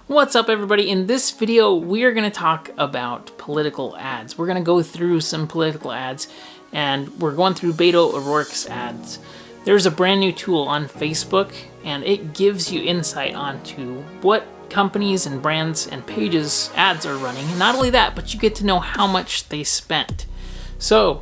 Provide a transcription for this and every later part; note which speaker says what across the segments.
Speaker 1: What's up, everybody? In this video, we are going to talk about political ads. We're going to go through some political ads, and we're going through Beto O'Rourke's ads. There's a brand new tool on Facebook, and it gives you insight onto what companies and brands and pages ads are running. And not only that, but you get to know how much they spent. So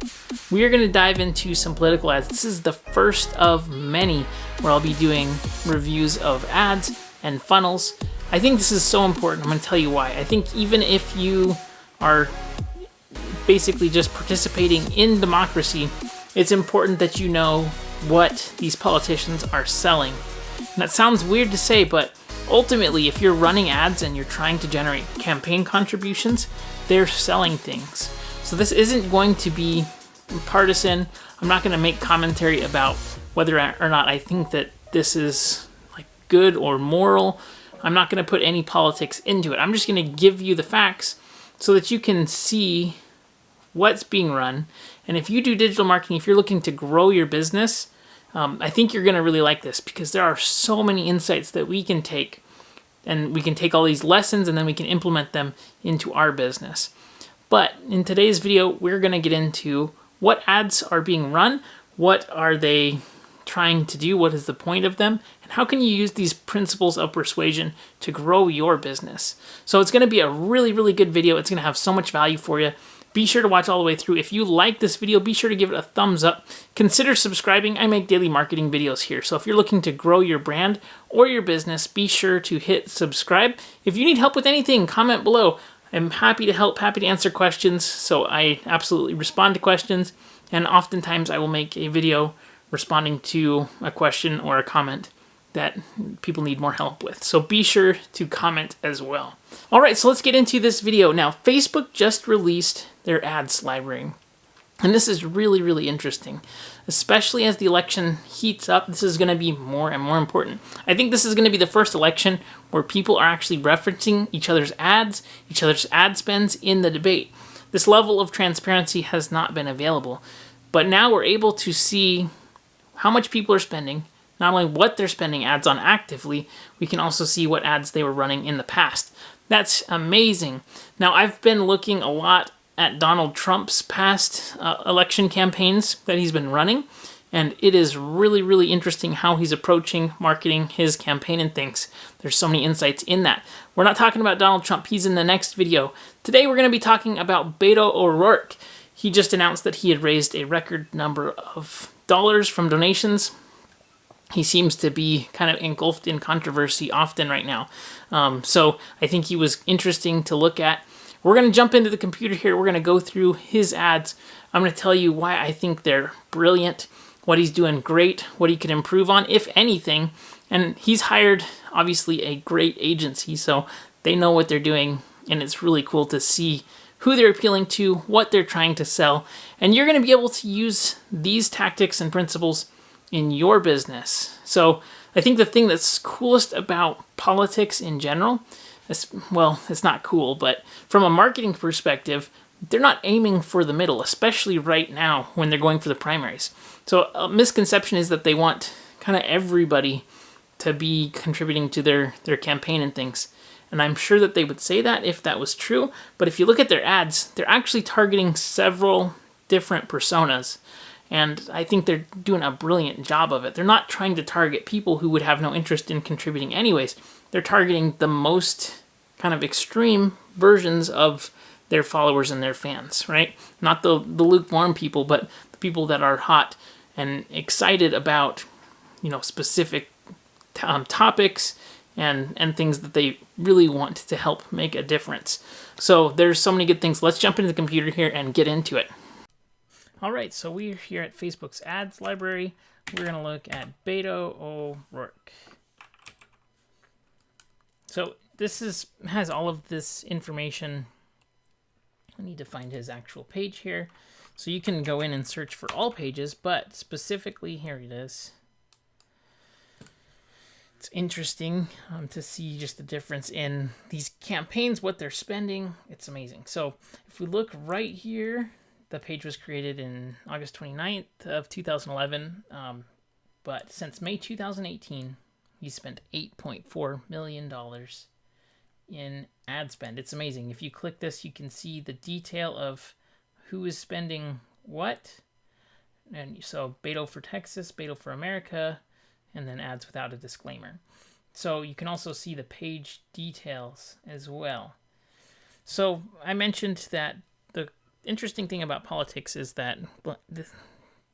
Speaker 1: we are going to dive into some political ads. This is the first of many where I'll be doing reviews of ads and funnels. I think this is so important. I'm going to tell you why. I think even if you are basically just participating in democracy, it's important that you know what these politicians are selling. And that sounds weird to say, but ultimately, if you're running ads and you're trying to generate campaign contributions, they're selling things. So this isn't going to be partisan. I'm not going to make commentary about whether or not I think that this is like good or moral. I'm not going to put any politics into it. I'm just going to give you the facts so that you can see what's being run. And if you do digital marketing, if you're looking to grow your business, I think you're going to really like this because there are so many insights that we can take, and we can take all these lessons and then we can implement them into our business. But in today's video, we're going to get into what ads are being run, what are they trying to do, what is the point of them, and how can you use these principles of persuasion to grow your business. So it's going to be a really, really good video. It's going to have so much value for you. Be sure to watch all the way through. If you like this video, be sure to give it a thumbs up. Consider subscribing. I make daily marketing videos here. So if you're looking to grow your brand or your business, be sure to hit subscribe. If you need help with anything, comment below. I'm happy to help, happy to answer questions. So I absolutely respond to questions. And oftentimes I will make a video responding to a question or a comment that people need more help with. So be sure to comment as well. All right, so let's get into this video. Now, Facebook just released their ads library. And this is really, really interesting, especially as the election heats up. This is going to be more and more important. I think this is going to be the first election where people are actually referencing each other's ads, each other's ad spends in the debate. This level of transparency has not been available, but now we're able to see how much people are spending, not only what they're spending ads on actively, we can also see what ads they were running in the past. That's amazing. Now, I've been looking a lot at Donald Trump's past election campaigns that he's been running, and it is really, really interesting how he's approaching marketing his campaign and things. There's so many insights in that. We're not talking about Donald Trump. He's in the next video. Today, we're going to be talking about Beto O'Rourke. He just announced that he had raised a record number of dollars from donations. He seems to be kind of engulfed in controversy often right now. So I think he was interesting to look at. We're going to jump into the computer here. We're going to go through his ads. I'm going to tell you why I think they're brilliant, what he's doing great, what he could improve on, if anything. And he's hired, obviously, a great agency, so they know what they're doing, and it's really cool to see who they're appealing to, what they're trying to sell, and you're going to be able to use these tactics and principles in your business. So I think the thing that's coolest about politics in general, well, it's not cool, but from a marketing perspective, they're not aiming for the middle, especially right now when they're going for the primaries. So a misconception is that they want kind of everybody to be contributing to their campaign and things. And I'm sure that they would say that if that was true. But if you look at their ads, they're actually targeting several different personas. And I think they're doing a brilliant job of it. They're not trying to target people who would have no interest in contributing anyways. They're targeting the most kind of extreme versions of their followers and their fans, right? Not the lukewarm people, but the people that are hot and excited about, specific topics and things that they really want to help make a difference. So there's so many good things. Let's jump into the computer here and get into it. All right, so we're here at Facebook's ads library. We're going to look at Beto O'Rourke. So this has all of this information. I need to find his actual page here. So you can go in and search for all pages, but specifically, here it is. It's interesting to see just the difference in these campaigns, what they're spending. It's amazing. So if we look right here, the page was created in August 29th of 2011, but since May 2018, he spent $8.4 million in ad spend. It's amazing. If you click this, you can see the detail of who is spending what. And so Beto for Texas, Beto for America, and then ads without a disclaimer. So you can also see the page details as well. So I mentioned that the interesting thing about politics is that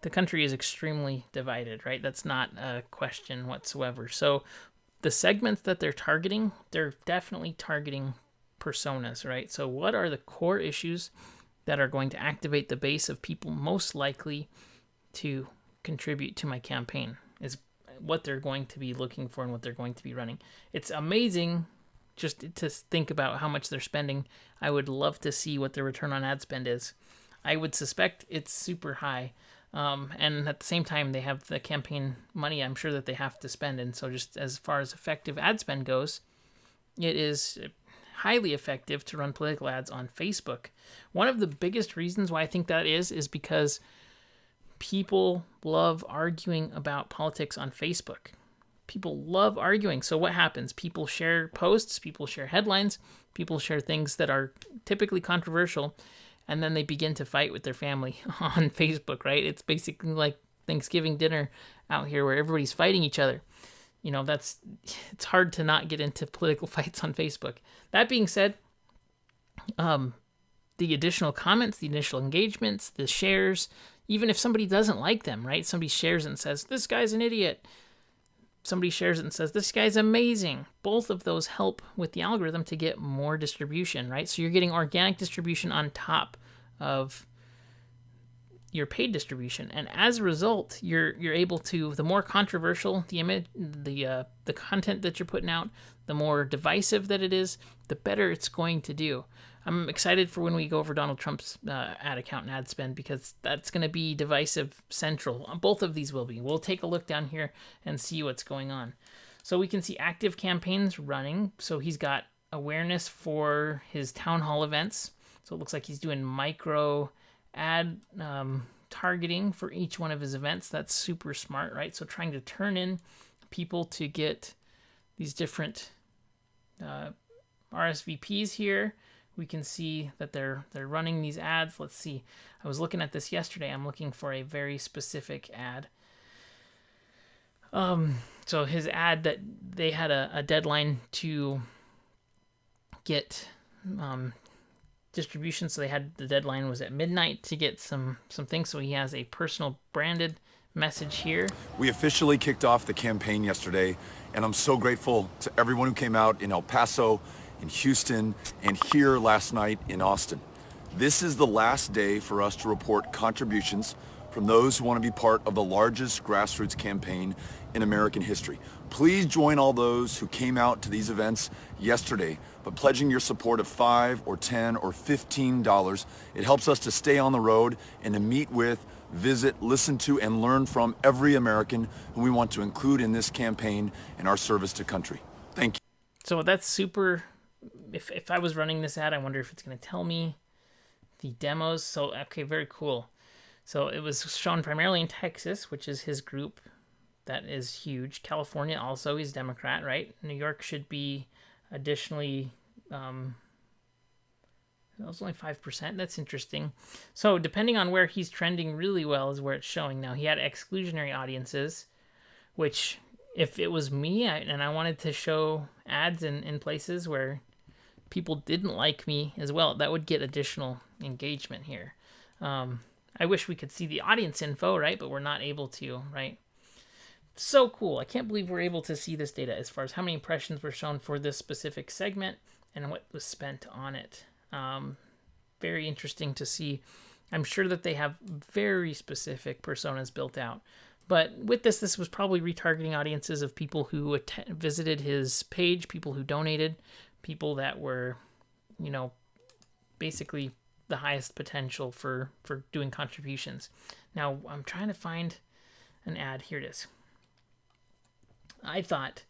Speaker 1: the country is extremely divided, right? That's not a question whatsoever. So the segments that they're targeting, they're definitely targeting personas, right? So what are the core issues that are going to activate the base of people most likely to contribute to my campaign is what they're going to be looking for and what they're going to be running. It's amazing just to think about how much they're spending. I would love to see what their return on ad spend is. I would suspect it's super high. And at the same time, they have the campaign money I'm sure that they have to spend. And so just as far as effective ad spend goes, it is highly effective to run political ads on Facebook. One of the biggest reasons why I think that is because people love arguing about politics on Facebook. People love arguing. So what happens? People share posts, people share headlines, people share things that are typically controversial, and then they begin to fight with their family on Facebook, right? It's basically like Thanksgiving dinner out here where everybody's fighting each other. You know, it's hard to not get into political fights on Facebook. That being said, the additional comments, the initial engagements, the shares, even if somebody doesn't like them, right? Somebody shares it and says, this guy's an idiot. Somebody shares it and says, this guy's amazing. Both of those help with the algorithm to get more distribution, right? So you're getting organic distribution on top of your paid distribution, and as a result, you're able to, the more controversial the image, the content that you're putting out, the more divisive that it is, the better it's going to do. I'm excited for when we go over Donald Trump's ad account and ad spend, because that's going to be divisive central. Both of these will be. We'll take a look down here and see what's going on. So we can see active campaigns running. So he's got awareness for his town hall events. So it looks like he's doing micro ad targeting for each one of his events. That's super smart, right? So trying to turn in people to get these different RSVPs here. We can see that they're running these ads. Let's see. I was looking at this yesterday. I'm looking for a very specific ad. So his ad that they had a deadline to get distribution, so they had, the deadline was at midnight to get some things. So he has a personal branded message here.
Speaker 2: We officially kicked off the campaign yesterday, and I'm so grateful to everyone who came out in El Paso, in Houston, and here last night in Austin. This is the last day for us to report contributions from those who want to be part of the largest grassroots campaign in American history. Please join all those who came out to these events yesterday by pledging your support of $5 or $10 or $15. It helps us to stay on the road and to meet with, visit, listen to, and learn from every American who we want to include in this campaign and our service to country. Thank you.
Speaker 1: So that's super. If I was running this ad, I wonder if it's going to tell me the demos. So, okay, very cool. So it was shown primarily in Texas, which is his group. That is huge. California also, he's Democrat, right? New York should be additionally, that was only 5%. That's interesting. So depending on where he's trending really well is where it's showing. Now, he had exclusionary audiences, which if it was me and I wanted to show ads in places where people didn't like me as well, that would get additional engagement here. I wish we could see the audience info, right? But we're not able to, right? So cool. I can't believe we're able to see this data as far as how many impressions were shown for this specific segment and what was spent on it. Very interesting to see. I'm sure that they have very specific personas built out. But with this was probably retargeting audiences of people who visited his page, people who donated, people that were, basically the highest potential for doing contributions. Now, I'm trying to find an ad. Here it is. I thought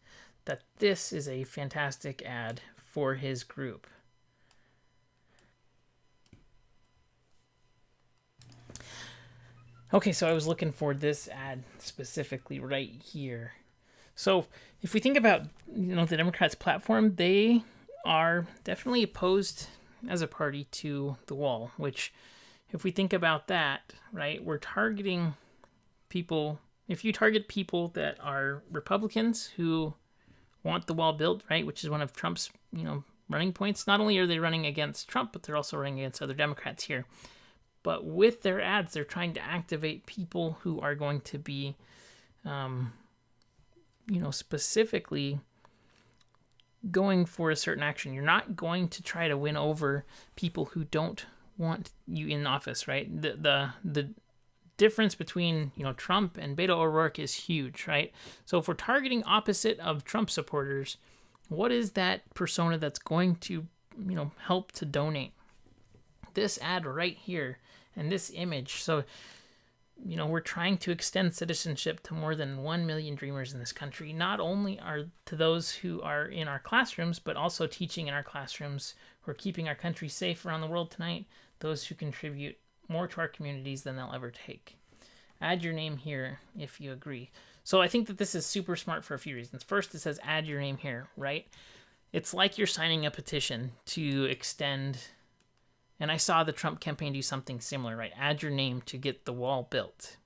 Speaker 1: that this is a fantastic ad for his group. Okay, so I was looking for this ad specifically right here. So if we think about, the Democrats' platform, they are definitely opposed as a party to the wall, which, if we think about that, right, we're targeting people. If you target people that are Republicans who want the wall built, right, which is one of Trump's, running points, not only are they running against Trump, but they're also running against other Democrats here. But with their ads, they're trying to activate people who are going to be, specifically going for a certain action. You're not going to try to win over people who don't want you in office, right? The difference between Trump and Beto O'Rourke is huge, right? So if we're targeting opposite of Trump supporters, what is that persona that's going to help to donate? This ad right here and this image. So we're trying to extend citizenship to more than 1 million dreamers in this country. Not only are to those who are in our classrooms, but also teaching in our classrooms, who are keeping our country safe around the world tonight, those who contribute more to our communities than they'll ever take. Add your name here if you agree. So I think that this is super smart for a few reasons. First, it says add your name here, right? It's like you're signing a petition to extend. And I saw the Trump campaign do something similar, right? Add your name to get the wall built.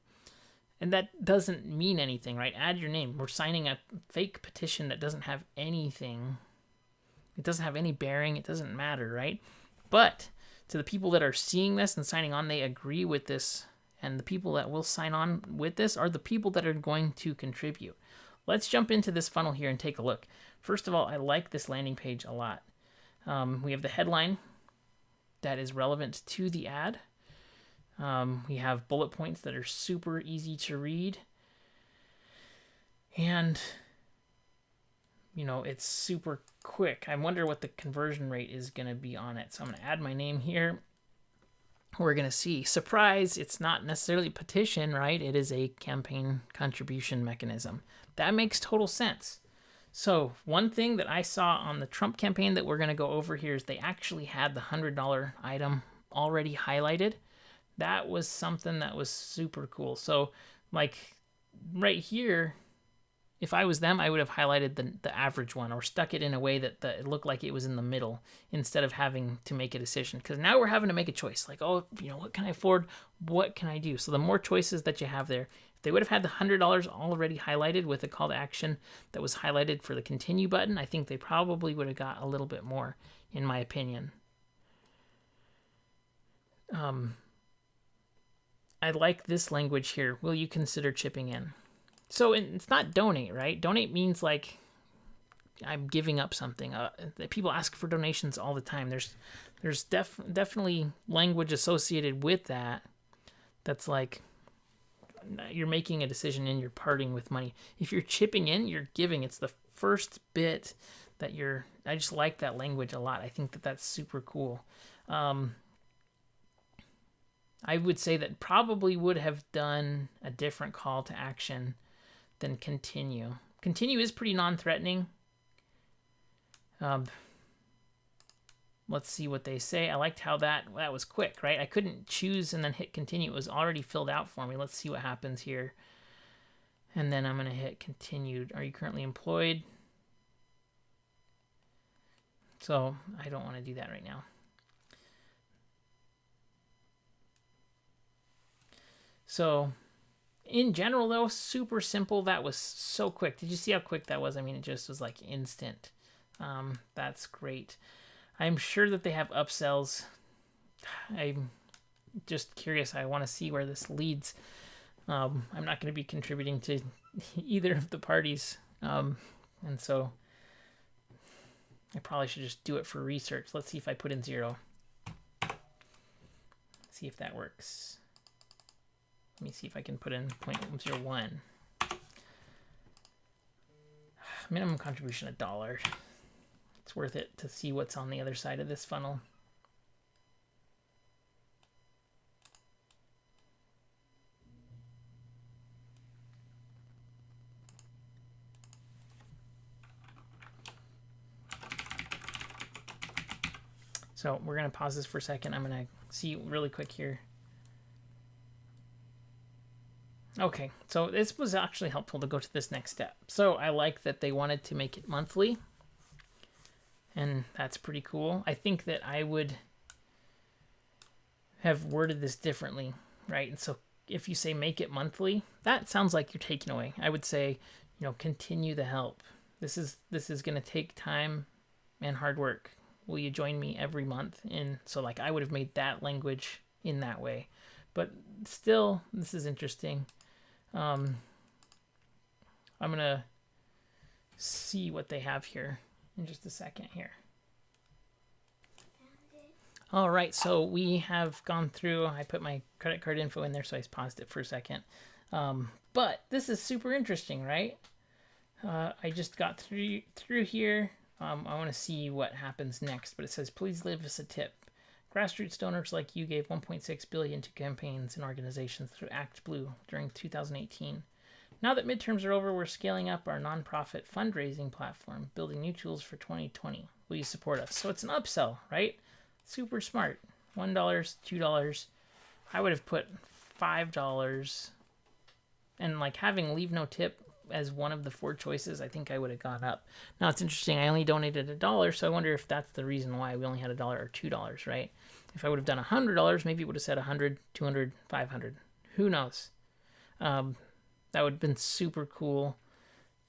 Speaker 1: And that doesn't mean anything, right? Add your name. We're signing a fake petition that doesn't have anything. It doesn't have any bearing. It doesn't matter, right? But to the people that are seeing this and signing on, they agree with this. And the people that will sign on with this are the people that are going to contribute. Let's jump into this funnel here and take a look. First of all, I like this landing page a lot. We have the headline that is relevant to the ad. We have bullet points that are super easy to read. And, it's super quick. I wonder what the conversion rate is going to be on it. So I'm going to add my name here. We're going to see. Surprise, it's not necessarily a petition, right? It is a campaign contribution mechanism. That makes total sense. So one thing that I saw on the Trump campaign that we're going to go over here is they actually had the $100 item already highlighted. That was something that was super cool. So like right here, if I was them, I would have highlighted the average one or stuck it in a way that it looked like it was in the middle instead of having to make a decision. Because now we're having to make a choice. Like, what can I afford? What can I do? So the more choices that you have there, if they would have had the $100 already highlighted with a call to action that was highlighted for the continue button, I think they probably would have got a little bit more, in my opinion. I like this language here. Will you consider chipping in? So it's not donate, right? Donate means like I'm giving up something. People ask for donations all the time. There's definitely language associated with that. That's like you're making a decision and you're parting with money. If you're chipping in, you're giving. It's the first bit that I just like that language a lot. I think that that's super cool. I would say that probably would have done a different call to action than continue. Continue is pretty non-threatening. Let's see what they say. I liked how that was quick, right? I couldn't choose and then hit continue. It was already filled out for me. Let's see what happens here. And then I'm going to hit continued. Are you currently employed? So I don't want to do that right now. So in general, though, super simple. That was so quick. Did you see how quick that was? I mean, it just was like instant. That's great. I'm sure that they have upsells. I'm just curious. I want to see where this leads. I'm not going to be contributing to either of the parties. And so I probably should just do it for research. Let's see if I put in 0. See if that works. Let me see if I can put in 0.01. Minimum contribution $1. It's worth it to see what's on the other side of this funnel. So we're going to pause this for a second. I'm going to see really quick here. Okay, so this was actually helpful to go to this next step. So I like that they wanted to make it monthly. and that's pretty cool. I think that I would have worded this differently, right? And so if you say make it monthly, that sounds like you're taking away. I would say, continue the help. This is going to take time and hard work. Will you join me every month? And so like I would have made that language in that way. But still, this is interesting. I'm going to see what they have here in just a second here. All right, so we have gone through, I put my credit card info in there, so I paused it for a second. But this is super interesting, right? I just got through here. I want to see what happens next, but it says, please leave us a tip. Grassroots donors like you gave $1.6 billion to campaigns and organizations through ActBlue during 2018. Now that midterms are over, we're scaling up our nonprofit fundraising platform, building new tools for 2020. Will you support us? So it's an upsell, right? Super smart. $1, $2. I would have put $5. And like having leave no tip as one of the 4 choices, I think I would have gone up. Now it's interesting, I only donated $1, so I wonder if that's the reason why we only had $1 or $2, right? If I would have done $100, maybe it would have said 100, 200, 500. Who knows? That would have been super cool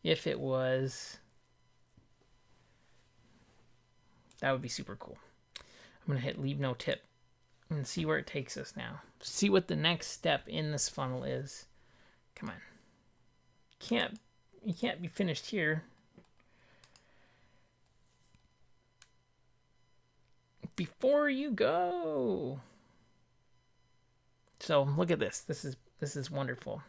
Speaker 1: if it was. That would be super cool. I'm going to hit leave no tip and see where it takes us now. See what the next step in this funnel is. Come on. You can't be finished here. Before you go. So look at this. This is wonderful.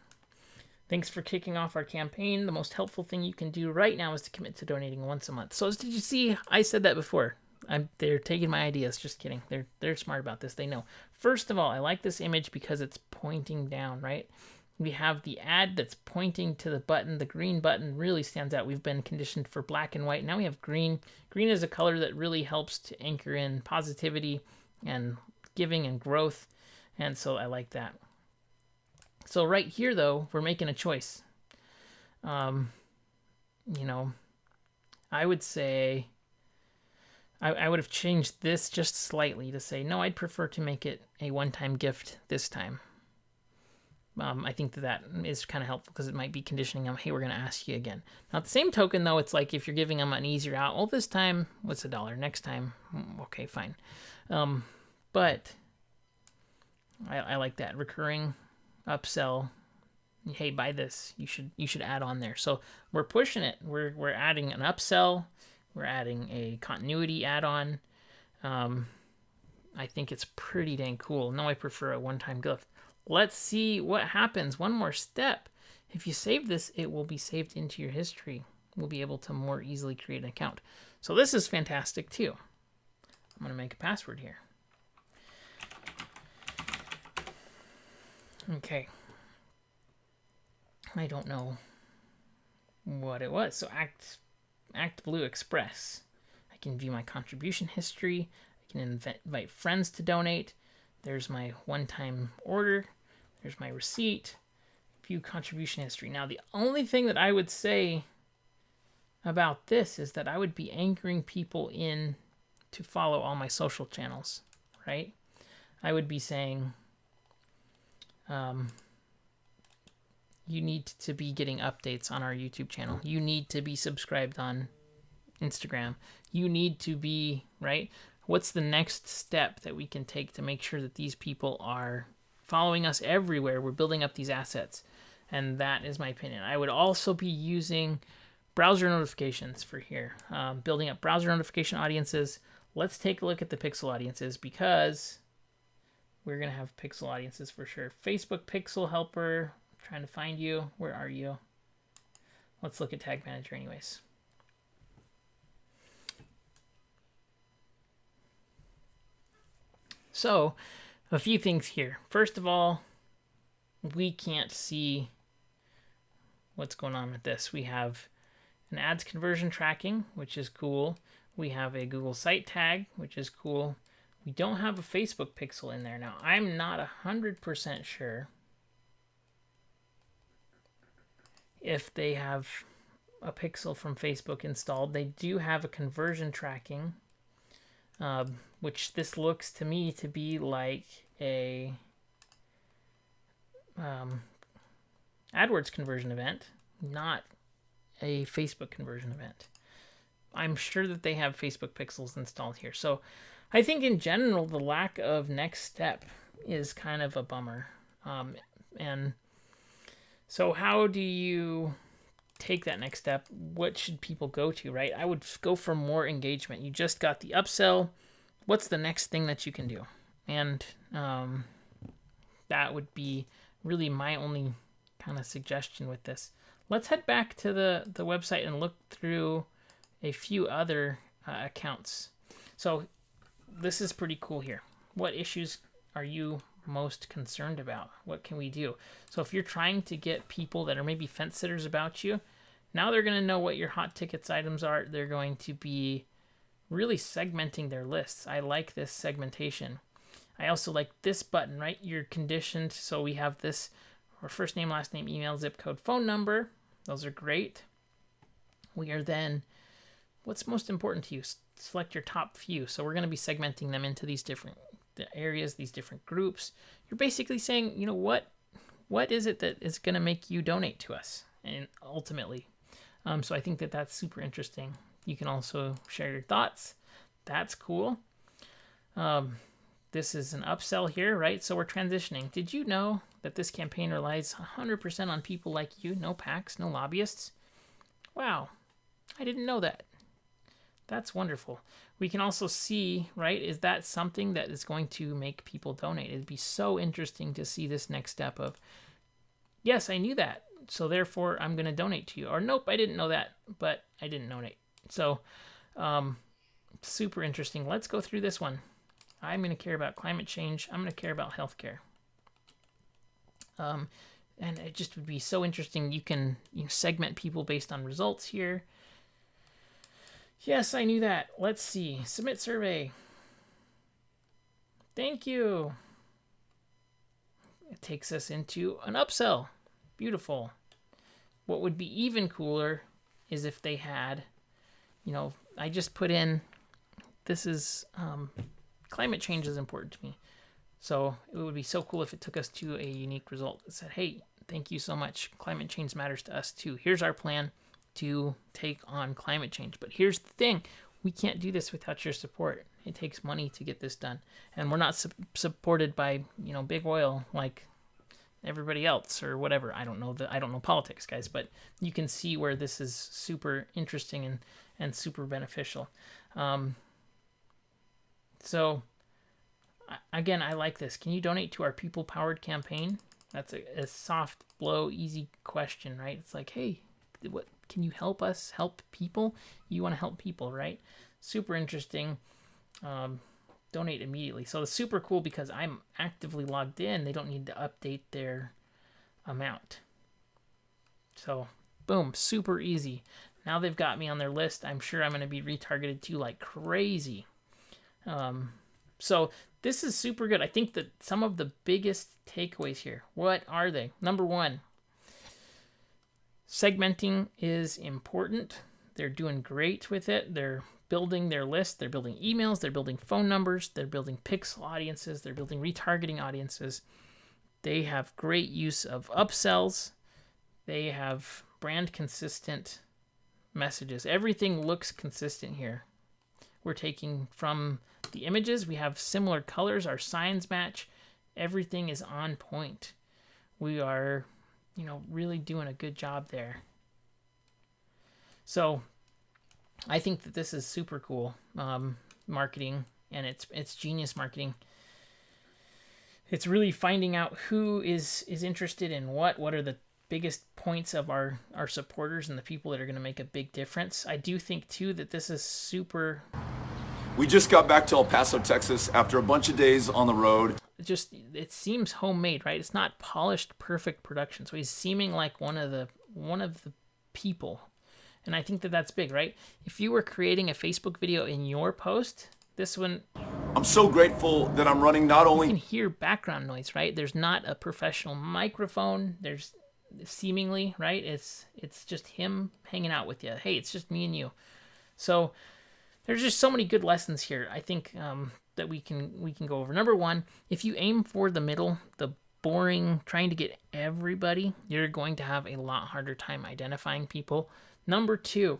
Speaker 1: Thanks for kicking off our campaign. The most helpful thing you can do right now is to commit to donating once a month. So did you see? I said that before. They're taking my ideas. Just kidding. They're smart about this. They know. First of all, I like this image because it's pointing down, right? We have the ad that's pointing to the button. The green button really stands out. We've been conditioned for black and white. Now we have green. Green is a color that really helps to anchor in positivity and giving and growth. And so I like that. So right here, though, we're making a choice. I would say I would have changed this just slightly to say, no, I'd prefer to make it a one-time gift this time. I think that is kind of helpful because it might be conditioning them, hey, we're going to ask you again. Now, at the same token, though, it's like if you're giving them an easier out, well, this time, what's $1? Next time, okay, fine. But I like that. Recurring, upsell, hey, buy this. You should add on there. So we're pushing it. We're adding an upsell. We're adding a continuity add-on. I think it's pretty dang cool. No, I prefer a one-time gift. Let's see what happens. One more step. If you save this, it will be saved into your history. We'll be able to more easily create an account. So this is fantastic too. I'm going to make a password here. Okay. I don't know what it was. So ActBlue Express. I can view my contribution history. I can invite friends to donate. There's my one-time order. There's my receipt. View contribution history. Now, the only thing that I would say about this is that I would be anchoring people in to follow all my social channels, right? I would be saying, you need to be getting updates on our YouTube channel. You need to be subscribed on Instagram. You need to be, right? What's the next step that we can take to make sure that these people are following us everywhere? We're building up these assets. And that is my opinion. I would also be using browser notifications for here. Building up browser notification audiences. Let's take a look at the pixel audiences because we're going to have pixel audiences for sure. Facebook pixel helper. I'm trying to find you. Where are you? Let's look at Tag Manager anyways. So, a few things here. First of all, we can't see what's going on with this. We have an ads conversion tracking, which is cool. We have a Google site tag, which is cool. We don't have a Facebook pixel in there. Now, I'm not 100% sure if they have a pixel from Facebook installed. They do have a conversion tracking, which this looks to me to be like a AdWords conversion event, not a Facebook conversion event. I'm sure that they have Facebook pixels installed here. So I think in general, the lack of next step is kind of a bummer. And so how do you take that next step? What should people go to, right? I would go for more engagement. You just got the upsell. What's the next thing that you can do? And that would be really my only kind of suggestion with this. Let's head back to the website and look through a few other accounts. So this is pretty cool here. What issues are you most concerned about? What can we do? So if you're trying to get people that are maybe fence sitters about you, now they're going to know what your hot tickets items are. They're going to be really segmenting their lists. I like this segmentation. I also like this button, right? You're conditioned. So we have this, our first name, last name, email, zip code, phone number. Those are great. We are then, what's most important to you? Select your top few. So we're going to be segmenting them into these different areas, these different groups. You're basically saying, you know, what is it that is going to make you donate to us? And ultimately, so I think that that's super interesting. You can also share your thoughts. That's cool. This is an upsell here, right? So we're transitioning. Did you know that this campaign relies 100% on people like you? No PACs, no lobbyists. Wow, I didn't know that. That's wonderful. We can also see, right, is that something that is going to make people donate? It'd be so interesting to see this next step of, yes, I knew that, so therefore I'm going to donate to you. Or nope, I didn't know that, but I didn't donate. So super interesting. Let's go through this one. I'm going to care about climate change. I'm going to care about healthcare. And it just would be so interesting. You can segment people based on results here. Yes, I knew that. Let's see. Submit survey. Thank you. It takes us into an upsell. Beautiful. What would be even cooler is if they had, I just put in, this is, climate change is important to me. So it would be so cool if it took us to a unique result that said, hey, thank you so much. Climate change matters to us too. Here's our plan to take on climate change. But here's the thing. We can't do this without your support. It takes money to get this done. And we're not supported by, big oil like everybody else or whatever. I don't know politics, guys, but you can see where this is super interesting and super beneficial. So again, I like this. Can you donate to our people-powered campaign? That's a soft blow, easy question, right? It's like, hey, what can you help us help people? You want to help people, right? Super interesting. Donate immediately. So it's super cool because I'm actively logged in. They don't need to update their amount. So boom, super easy. Now they've got me on their list. I'm sure I'm going to be retargeted to like crazy. So this is super good. I think that some of the biggest takeaways here, what are they? Number one, segmenting is important. They're doing great with it. They're building their list. They're building emails. They're building phone numbers. They're building pixel audiences. They're building retargeting audiences. They have great use of upsells. They have brand consistent messages. Everything looks consistent here. We're taking from the images. We have similar colors. Our signs match. Everything is on point. We are, really doing a good job there. So I think that this is super cool marketing, and it's genius marketing. It's really finding out who is interested in what are the biggest points of our supporters and the people that are going to make a big difference. I do think too that this is super.
Speaker 2: We just got back to El Paso, Texas after a bunch of days on the road.
Speaker 1: It seems homemade, right? It's not polished, perfect production. So he's seeming like one of the people. And I think that that's big, right? If you were creating a Facebook video in your post, this one...
Speaker 2: I'm so grateful that I'm running not only...
Speaker 1: You can hear background noise, right? There's not a professional microphone. There's seemingly, right? It's just him hanging out with you. Hey, it's just me and you. So there's just so many good lessons here, I think, that we can go over. Number one, if you aim for the middle, the boring, trying to get everybody, you're going to have a lot harder time identifying people. Number two,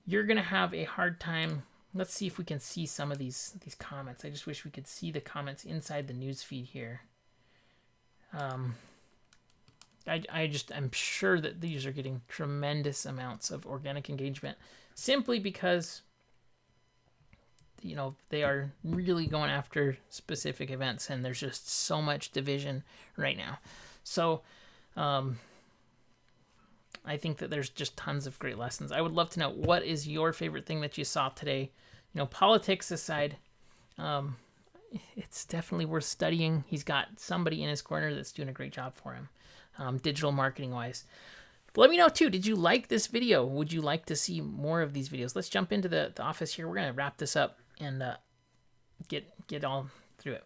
Speaker 1: you're going to have a hard time. Let's see if we can see some of these comments. I just wish we could see the comments inside the news feed here. I'm sure that these are getting tremendous amounts of organic engagement simply because, you know, they are really going after specific events, and there's just so much division right now. So I think that there's just tons of great lessons. I would love to know, what is your favorite thing that you saw today? You know, politics aside, it's definitely worth studying. He's got somebody in his corner that's doing a great job for him, digital marketing wise. But let me know too, did you like this video? Would you like to see more of these videos? Let's jump into the office here. We're going to wrap this up and get all through it.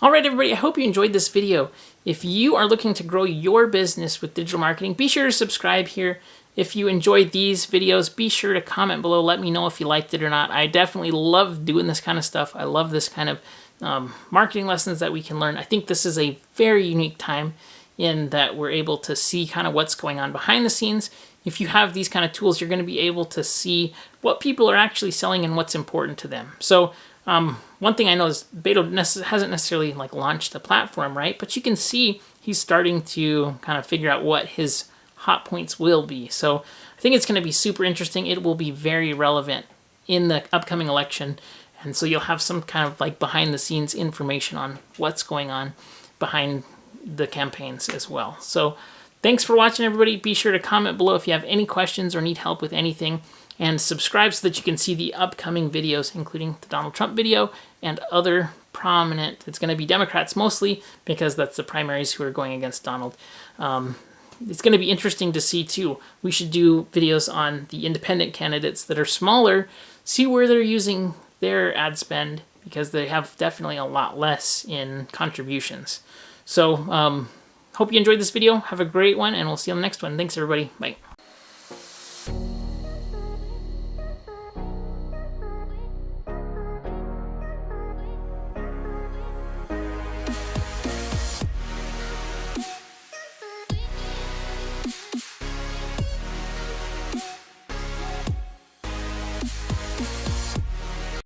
Speaker 1: All right, everybody, I hope you enjoyed this video. If you are looking to grow your business with digital marketing, be sure to subscribe here. If you enjoyed these videos, be sure to comment below. Let me know if you liked it or not. I definitely love doing this kind of stuff. I love this kind of marketing lessons that we can learn. I think this is a very unique time in that we're able to see kind of what's going on behind the scenes. If you have these kind of tools, you're going to be able to see what people are actually selling and what's important to them. So one thing I know is Beto hasn't necessarily like launched the platform, right? But you can see he's starting to kind of figure out what his hot points will be. So I think it's going to be super interesting. It will be very relevant in the upcoming election. And so you'll have some kind of like behind the scenes information on what's going on behind the campaigns as well. So thanks for watching, everybody. Be sure to comment below if you have any questions or need help with anything, and subscribe so that you can see the upcoming videos, including the Donald Trump video and other prominent, it's going to be Democrats mostly because that's the primaries who are going against Donald. It's going to be interesting to see too. We should do videos on the independent candidates that are smaller, see where they're using their ad spend, because they have definitely a lot less in contributions. So hope you enjoyed this video. Have a great one, and we'll see you on the next one. Thanks, everybody. Bye.